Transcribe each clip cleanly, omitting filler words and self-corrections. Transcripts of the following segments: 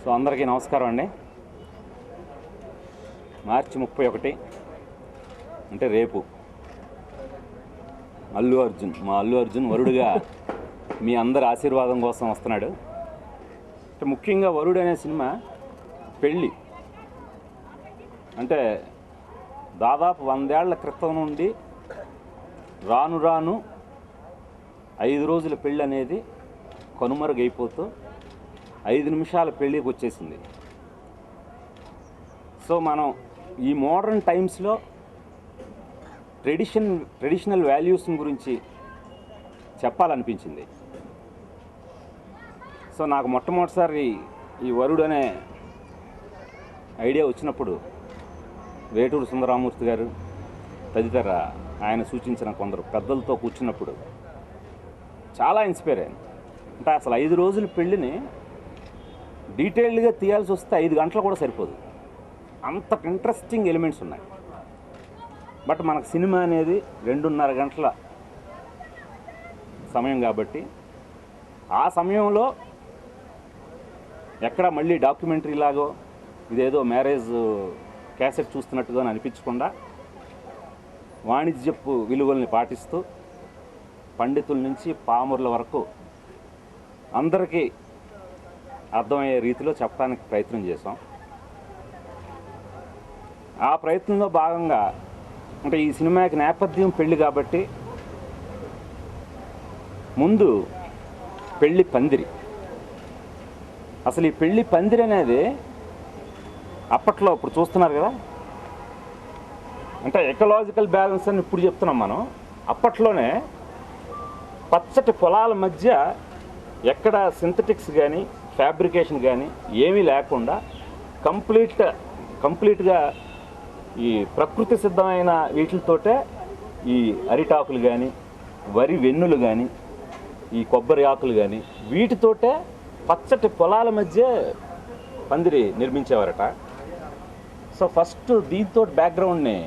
So అందరికీ నమస్కారం అండి. మార్చి 31 అంటే రేపు మా అల్లు అర్జున్ వరుడుగా మీ అందరి ఆశీర్వాదం కోసం వస్తున్నాడు. అంటే ముఖ్యంగా వరుడు అనే సినిమా పెళ్ళి అంటే దాదాపు 100 ఏళ్ల క్రితం నుండి రాను రాను 5 రోజుల పెళ్ళి అనేది కనుమరుగైపోతూ 5 నిమిషాల పెళ్ళికి వచ్చేసింది. సో మనం ఈ మోడర్న్ టైమ్స్లో ట్రెడిషనల్ వాల్యూస్ గురించి చెప్పాలనిపించింది. సో నాకు మొట్టమొదటిసారి ఈ వరుడు అనే ఐడియా వచ్చినప్పుడు వేటూరు సుందరరామూర్తి గారు తదితర ఆయన సూచించిన కొందరు పెద్దలతో కూర్చున్నప్పుడు చాలా ఇన్స్పైర్ అయ్యాను. అంటే అసలు 5 రోజుల పెళ్ళిని డీటెయిల్డ్గా తీయాల్సి వస్తే 5 గంటలు కూడా సరిపోదు, అంత ఇంట్రెస్టింగ్ ఎలిమెంట్స్ ఉన్నాయి. బట్ మనకు సినిమా అనేది 2.5 గంటల సమయం కాబట్టి ఆ సమయంలో ఎక్కడ మళ్ళీ డాక్యుమెంటరీ లాగో ఇదేదో మ్యారేజ్ క్యాసెట్ చూస్తున్నట్టుగా అనిపించకుండా వాణిజ్యపు విలువల్ని పాటిస్తూ పండితుల నుంచి పామరుల వరకు అందరికీ అర్థమయ్యే రీతిలో చెప్పడానికి ప్రయత్నం చేసాం. ఆ ప్రయత్నంలో భాగంగా అంటే ఈ సినిమాకి నేపథ్యం పెళ్ళి కాబట్టి ముందు పెళ్ళి పందిరి. అసలు ఈ పెళ్ళి పందిరి అనేది అప్పట్లో ఇప్పుడు చూస్తున్నారు కదా, అంటే ఎకలాజికల్ బ్యాలెన్స్ అని ఇప్పుడు చెప్తున్నాం మనం. అప్పట్లోనే పచ్చటి పొలాల మధ్య ఎక్కడ సింథటిక్స్ కానీ ఫ్యాబ్రికేషన్ కానీ ఏమీ లేకుండా కంప్లీట్గా ఈ ప్రకృతి సిద్ధమైన వీటితోటే ఈ అరిటాకులు కానీ వరి వెన్నులు కానీ ఈ కొబ్బరి ఆకులు కానీ వీటితోటే పచ్చటి పొలాల మధ్య పందిరి నిర్మించేవారట. సో ఫస్ట్ దీంతో బ్యాక్గ్రౌండ్ని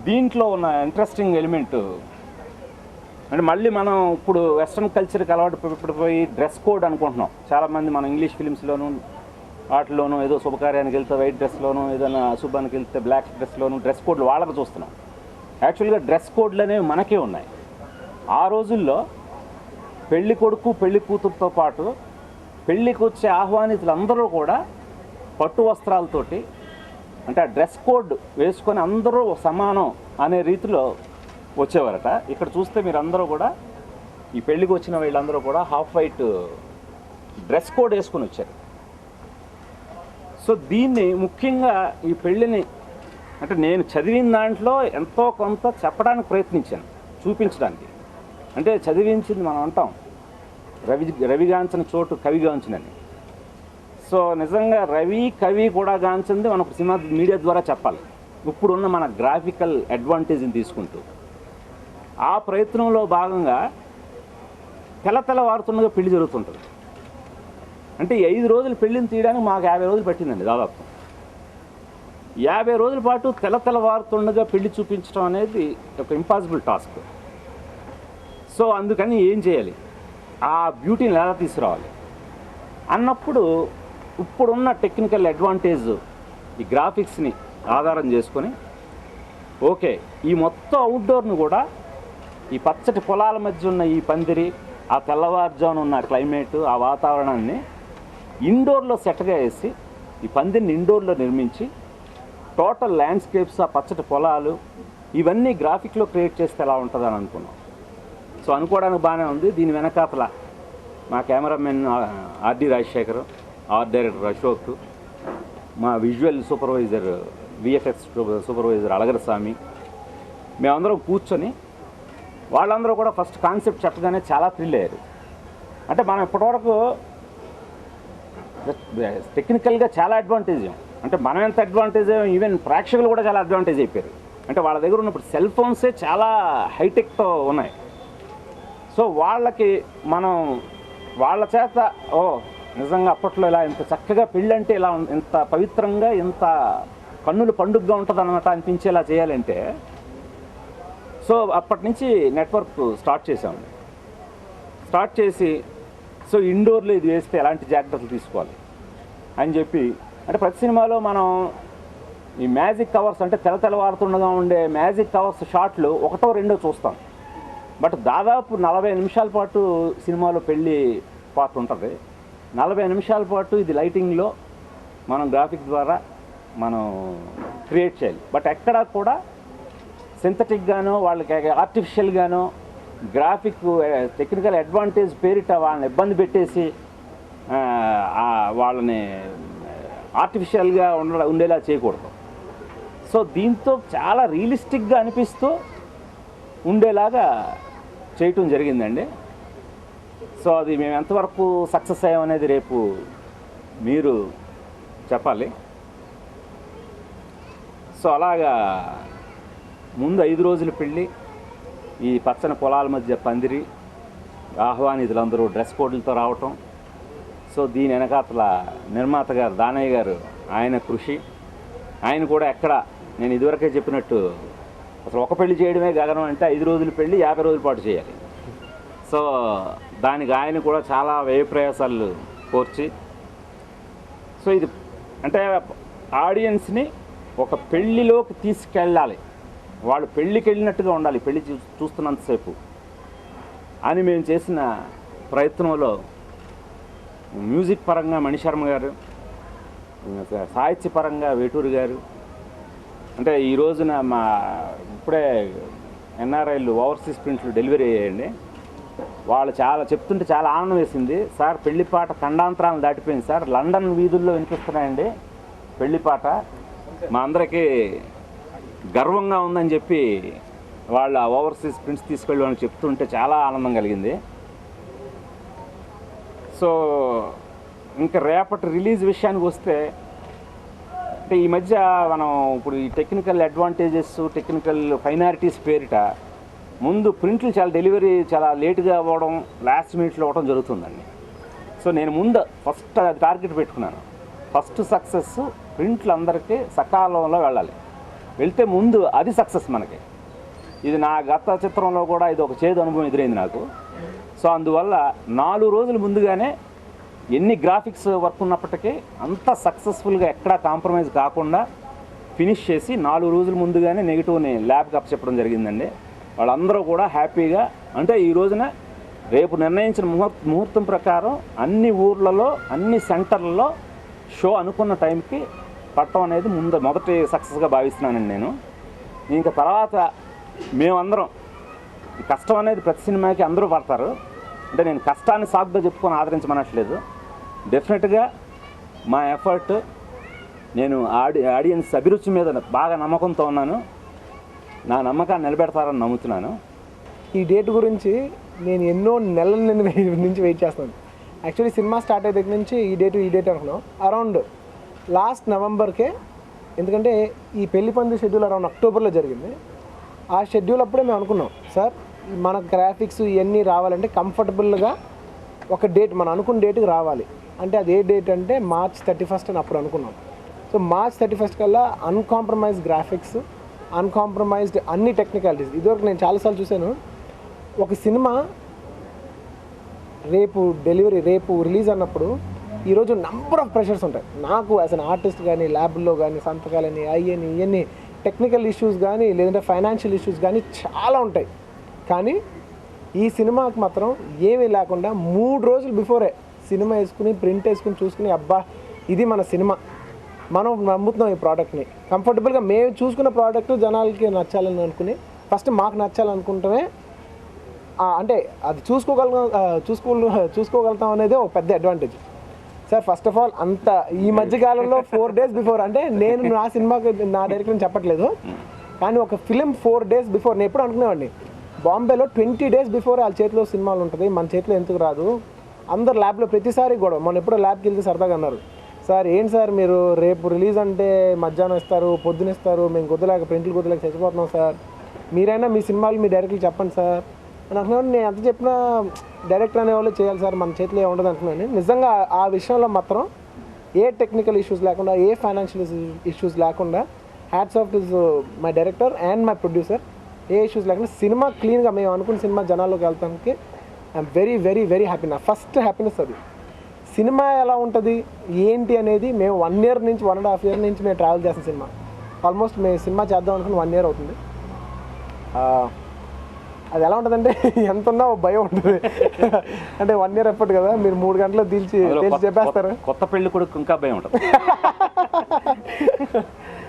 దీంట్లో ఉన్న ఇంట్రెస్టింగ్ ఎలిమెంట్ అంటే మళ్ళీ మనం ఇప్పుడు వెస్ట్రన్ కల్చర్కి అలవాటు పడిపోయి డ్రెస్ కోడ్ అనుకుంటున్నాం. చాలామంది మనం ఇంగ్లీష్ ఫిలిమ్స్లోనూ వాటిలోనూ ఏదో శుభకార్యానికి వెళ్తే వైట్ డ్రెస్లోనూ, ఏదైనా అశుభానికి వెళ్తే బ్లాక్ డ్రెస్లోనూ డ్రెస్ కోడ్లు వాళ్ళకు చూస్తున్నాం. యాక్చువల్గా డ్రెస్ కోడ్లు అనేవి మనకే ఉన్నాయి. ఆ రోజుల్లో పెళ్లి కొడుకు పెళ్లి కూతురుతో పాటు పెళ్ళికి వచ్చే ఆహ్వానితులందరూ కూడా పట్టు వస్త్రాలతోటి అంటే ఆ డ్రెస్ కోడ్ వేసుకొని అందరూ సమానం అనే రీతిలో వచ్చేవారట. ఇక్కడ చూస్తే మీరు అందరూ కూడా ఈ పెళ్ళికి వచ్చిన వీళ్ళందరూ కూడా హాఫ్ వైట్ డ్రెస్ కోడ్ వేసుకొని వచ్చారు. సో దీన్ని ముఖ్యంగా ఈ పెళ్ళిని అంటే నేను చదివిన దాంట్లో ఎంతో కొంత చెప్పడానికి ప్రయత్నించాను, చూపించడానికి. అంటే చదివించింది మనం అంటాం రవిగాంచని చోటు కవిగాంచనని. సో నిజంగా రవి కవి కూడా గాంచింది మనకు సినిమా మీడియా ద్వారా చెప్పాలి, ఇప్పుడున్న మన గ్రాఫికల్ అడ్వాంటేజ్ని తీసుకుంటూ. ఆ ప్రయత్నంలో భాగంగా తెల్లవారుతున్నగా పెళ్లి జరుగుతుంటుంది. అంటే 5 రోజులు పెళ్ళిని తీయడానికి మాకు 50 రోజులు పట్టిందండి. దాదాపు 50 రోజుల పాటు తెల్లవారుతుండగా పెళ్లి చూపించడం అనేది ఒక ఇంపాసిబుల్ టాస్క్. సో అందుకని ఏం చేయాలి, ఆ బ్యూటీని ఎలా తీసుకురావాలి అన్నప్పుడు ఇప్పుడున్న టెక్నికల్ అడ్వాంటేజ్ ఈ గ్రాఫిక్స్ని ఆధారం చేసుకొని ఓకే ఈ మొత్తం అవుట్డోర్ను కూడా ఈ పచ్చటి పొలాల మధ్య ఉన్న ఈ పందిరి, ఆ తెల్లవారుజామున ఉన్న క్లైమేట్, ఆ వాతావరణాన్ని ఇండోర్లో సెట్గా వేసి ఈ పందిరిని ఇండోర్లో నిర్మించి టోటల్ ల్యాండ్స్కేప్స్, ఆ పచ్చటి పొలాలు ఇవన్నీ గ్రాఫిక్లో క్రియేట్ చేస్తే ఎలా ఉంటుందని అనుకున్నాం. సో అనుకోవడానికి బాగానే ఉంది. దీని వెనకాతల మా cameraman RD Rajasekhar, art director Ashok, మా విజువల్ సూపర్వైజర్ విఎఫ్ఎక్స్ సూపర్వైజర్ అలగరస్వామి, మేమందరం కూర్చొని వాళ్ళందరూ కూడా ఫస్ట్ కాన్సెప్ట్ చెప్పగానే చాలా థ్రిల్ అయ్యారు. అంటే మనం ఇప్పటివరకు టెక్నికల్గా చాలా అడ్వాంటేజ్, అంటే మనం ఎంత అడ్వాంటేజ్, ఈవెన్ ప్రేక్షకులు కూడా చాలా అడ్వాంటేజ్ అయిపోయారు. అంటే వాళ్ళ దగ్గర ఉన్నప్పుడు సెల్ ఫోన్సే చాలా హైటెక్తో ఉన్నాయి. సో వాళ్ళకి మనం వాళ్ళ చేత నిజంగా అప్పట్లో ఇలా ఇంత చక్కగా పెళ్ళంటే ఇలా ఇంత పవిత్రంగా ఇంత కన్నుల పండుగగా ఉంటుంది అన్నమాట అనిపించేలా చేయాలంటే సో అప్పటి నుంచి నెట్వర్క్ స్టార్ట్ చేసాము. స్టార్ట్ చేసి సో ఇండోర్లో ఇది వేస్తే ఎలాంటి జాగ్రత్తలు తీసుకోవాలి అని చెప్పి, అంటే ప్రతి సినిమాలో మనం ఈ మ్యాజిక్ కవర్స్ అంటే తెల్లవారుతుండగా ఉండే మ్యాజిక్ కవర్స్ షాట్లు ఒకటో రెండో చూస్తాం. బట్ దాదాపు 40 నిమిషాల పాటు సినిమాలో పెళ్ళి పార్ట్ ఉంటుంది. 40 నిమిషాల పాటు ఇది లైటింగ్లో మనం గ్రాఫిక్ ద్వారా మనం క్రియేట్ చేయాలి. బట్ ఎక్కడా కూడా సింథటిక్గానో వాళ్ళకి ఆర్టిఫిషియల్గానో గ్రాఫిక్ టెక్నికల్ అడ్వాంటేజ్ పేరిట వాళ్ళని ఇబ్బంది పెట్టేసి వాళ్ళని ఆర్టిఫిషియల్గా ఉండేలా చేయకూడదు. సో దీంతో చాలా రియలిస్టిక్గా అనిపిస్తూ ఉండేలాగా చేయటం జరిగిందండి. సో అది మేము ఎంతవరకు సక్సెస్ అయ్యామనేది రేపు మీరు చెప్పాలి. సో అలాగా ముందు 5 రోజులు పెళ్ళి, ఈ పచ్చని పొలాల మధ్య పందిరి, ఆహ్వానితులందరూ డ్రెస్ కోడ్లతో రావటం. సో దీని వెనకాతల నిర్మాత గారు దానయ్య గారు, ఆయన కృషి, ఆయన కూడా ఎక్కడ నేను ఇదివరకే చెప్పినట్టు అసలు ఒక పెళ్లి చేయడమే గగనం అంటే 5 రోజులు పెళ్ళి 50 రోజుల పాటు చేయాలి. సో దానికి ఆయన కూడా చాలా వ్యయ ప్రయాసాలు కోర్చి, సో ఇది అంటే ఆడియన్స్ని ఒక పెళ్ళిలోకి తీసుకెళ్ళాలి, వాళ్ళు పెళ్ళికి వెళ్ళినట్టుగా ఉండాలి పెళ్ళి చూస్తున్నంతసేపు అని మేము చేసిన ప్రయత్నంలో మ్యూజిక్ పరంగా మణిశర్మ గారు, సాహిత్యపరంగా వేటూరు గారు, అంటే ఈ రోజున మా ఇప్పుడే ఎన్ఆర్ఐలు ఓవర్సీస్ ప్రింట్లు డెలివరీ అయ్యాయండి. వాళ్ళు చాలా చెప్తుంటే చాలా ఆనందం వేసింది. సార్ పెళ్లిపాట ఖండాంతరాలను దాటిపోయింది సార్, లండన్ వీధుల్లో వినిపిస్తున్నాయండి పెళ్లిపాట, మా అందరికీ గర్వంగా ఉందని చెప్పి వాళ్ళ ఓవర్సీస్ ప్రింట్స్ తీసుకెళ్ళి వాళ్ళని చెప్తుంటే చాలా ఆనందం కలిగింది. సో ఇంకా రేపటి రిలీజ్ విషయానికి వస్తే, అంటే ఈ మధ్య మనం ఇప్పుడు ఈ టెక్నికల్ అడ్వాంటేజెస్, టెక్నికల్ ఫైనాలిటీస్ పేరిట ముందు ప్రింట్లు చాలా డెలివరీ చాలా లేటుగా అవ్వడం, లాస్ట్ మినిట్లో అవ్వడం జరుగుతుందండి. సో నేను ముందు ఫస్ట్ అది టార్గెట్ పెట్టుకున్నాను. ఫస్ట్ సక్సెస్ ప్రింట్లు అందరికీ సకాలంలో వెళ్ళాలి, వెళ్తే ముందు అది సక్సెస్ మనకి. ఇది నా గత చిత్రంలో కూడా ఇది ఒక చేదు అనుభవం ఎదురైంది నాకు. సో అందువల్ల 4 రోజులు ముందుగానే ఎన్ని గ్రాఫిక్స్ వర్క్ ఉన్నప్పటికీ అంత సక్సెస్ఫుల్గా ఎక్కడా కాంప్రమైజ్ కాకుండా ఫినిష్ చేసి 4 రోజుల ముందుగానే నెగిటివ్ని ల్యాబ్కి అప్పచెప్పడం జరిగిందండి. వాళ్ళందరూ కూడా హ్యాపీగా, అంటే ఈ రోజున రేపు నిర్ణయించిన ముహూర్తం ప్రకారం అన్ని ఊర్లలో అన్ని సెంటర్లలో షో అనుకున్న టైంకి పట్టడం అనేది మొదటి సక్సెస్గా భావిస్తున్నానండి నేను. ఇంకా తర్వాత మేమందరం కష్టం అనేది ప్రతి సినిమాకి అందరూ పడతారు, అంటే నేను కష్టాన్ని సాగుగా చెప్పుకొని ఆదరించమనట్లేదు. డెఫినెట్గా మా ఎఫర్ట్, నేను ఆడియన్స్ అభిరుచి మీద బాగా నమ్మకంతో ఉన్నాను, నా నమ్మకాన్ని నిలబెడతారని నమ్ముతున్నాను. ఈ డేట్ గురించి నేను ఎన్నో నెలల నుంచి వెయిట్ చేస్తున్నాను. యాక్చువల్లీ సినిమా స్టార్ట్ అయ్యే దగ్గర నుంచి ఈ డేట్ అనుకున్నాం అరౌండ్ లాస్ట్ నవంబర్కే, ఎందుకంటే ఈ పెళ్లి పంది షెడ్యూల్ అరౌండ్ అక్టోబర్లో జరిగింది. ఆ షెడ్యూల్ అప్పుడే మేము అనుకున్నాం, సార్ మన గ్రాఫిక్స్ ఇవన్నీ రావాలంటే కంఫర్టబుల్గా ఒక డేట్ మనం అనుకున్న డేట్కి రావాలి. అంటే అది ఏ డేట్ అంటే March 31 అని అప్పుడు అనుకున్నాం. సో March 31 కల్లా అన్కాంప్రమైజ్డ్ గ్రాఫిక్స్, అన్కాంప్రమైజ్డ్ అన్ని టెక్నికాలిటీస్. ఇదివరకు నేను చాలాసార్లు చూశాను, ఒక సినిమా రేపు రిలీజ్ అన్నప్పుడు ఈరోజు నంబర్ ఆఫ్ ప్రెషర్స్ ఉంటాయి. నాకు యాజ్ అన్ ఆర్టిస్ట్ కానీ, ల్యాబ్లో కానీ, సంతకాలని, ఇవన్నీ టెక్నికల్ ఇష్యూస్ కానీ, లేదంటే ఫైనాన్షియల్ ఇష్యూస్ కానీ చాలా ఉంటాయి. కానీ ఈ సినిమాకి మాత్రం ఏమీ లేకుండా 3 రోజులు బిఫోరే సినిమా వేసుకుని, ప్రింట్ వేసుకుని చూసుకుని, అబ్బా ఇది మన సినిమా, మనం నమ్ముతున్నాం ఈ ప్రోడక్ట్ని, కంఫర్టబుల్గా మేము చూసుకున్న ప్రోడక్ట్ జనాలకి నచ్చాలని అనుకుని ఫస్ట్ మాకు నచ్చాలనుకుంటమే, అంటే అది చూసుకోగలుగుతాం అనేది ఒక పెద్ద advantage. Sir first of all అంత ఈ మధ్యకాలంలో 4 days బిఫోర్, అంటే నేను నా సినిమాకి నా డైరెక్టర్ చెప్పట్లేదు, కానీ ఒక ఫిలిం 4 days బిఫోర్ నేను ఎప్పుడు అనుకునేవాడిని, బాంబేలో 20 days బిఫోర్ వాళ్ళ చేతిలో సినిమాలు ఉంటుంది, మన చేతిలో ఎందుకు రాదు, అందరు ల్యాబ్లో ప్రతిసారి గొడవ. మొన్న ఎప్పుడో ల్యాబ్కి వెళ్తే సరదాగా అన్నారు, సార్ ఏంటి సార్ మీరు రేపు రిలీజ్ అంటే మధ్యాహ్నం ఇస్తారు, పొద్దున ఇస్తారు, మేము ప్రింట్లు కుదలేక చచ్చిపోతున్నాం సార్, మీరైనా మీ సినిమాలు మీ డైరెక్టర్కి చెప్పండి సార్ అని అంటున్నాను. నేను ఎంత చెప్పినా డైరెక్టర్ అనేవాళ్ళు చేయాలి సార్, మన చేతిలో ఉండదు అంటున్నాను. నిజంగా ఆ విషయంలో మాత్రం ఏ టెక్నికల్ ఇష్యూస్ లేకుండా, ఏ ఫైనాన్షియల్ ఇష్యూస్ లేకుండా, hats off to my director and my producer, ఏ ఇష్యూస్ లేకుండా సినిమా క్లీన్గా మేము అనుకున్న సినిమా జనాల్లోకి వెళ్తానికి I'm very very very happy. నా ఫస్ట్ హ్యాపీనెస్ అది. సినిమా ఎలా ఉంటుంది ఏంటి అనేది మేము 1 year నుంచి 1.5 year నుంచి మేము ట్రావెల్ చేస్తాం సినిమా. ఆల్మోస్ట్ మేము సినిమా చేద్దాం అనుకుని 1 year అవుతుంది. అది ఎలా ఉంటుందంటే ఎంత ఉన్నా భయం ఉంటుంది. అంటే 1 year ఎప్పటి కదా, మీరు 3 గంటలు తెలిసి చెప్పేస్తారు. కొత్త పెళ్లి కొడుకు ఇంకా భయం ఉంటుంది.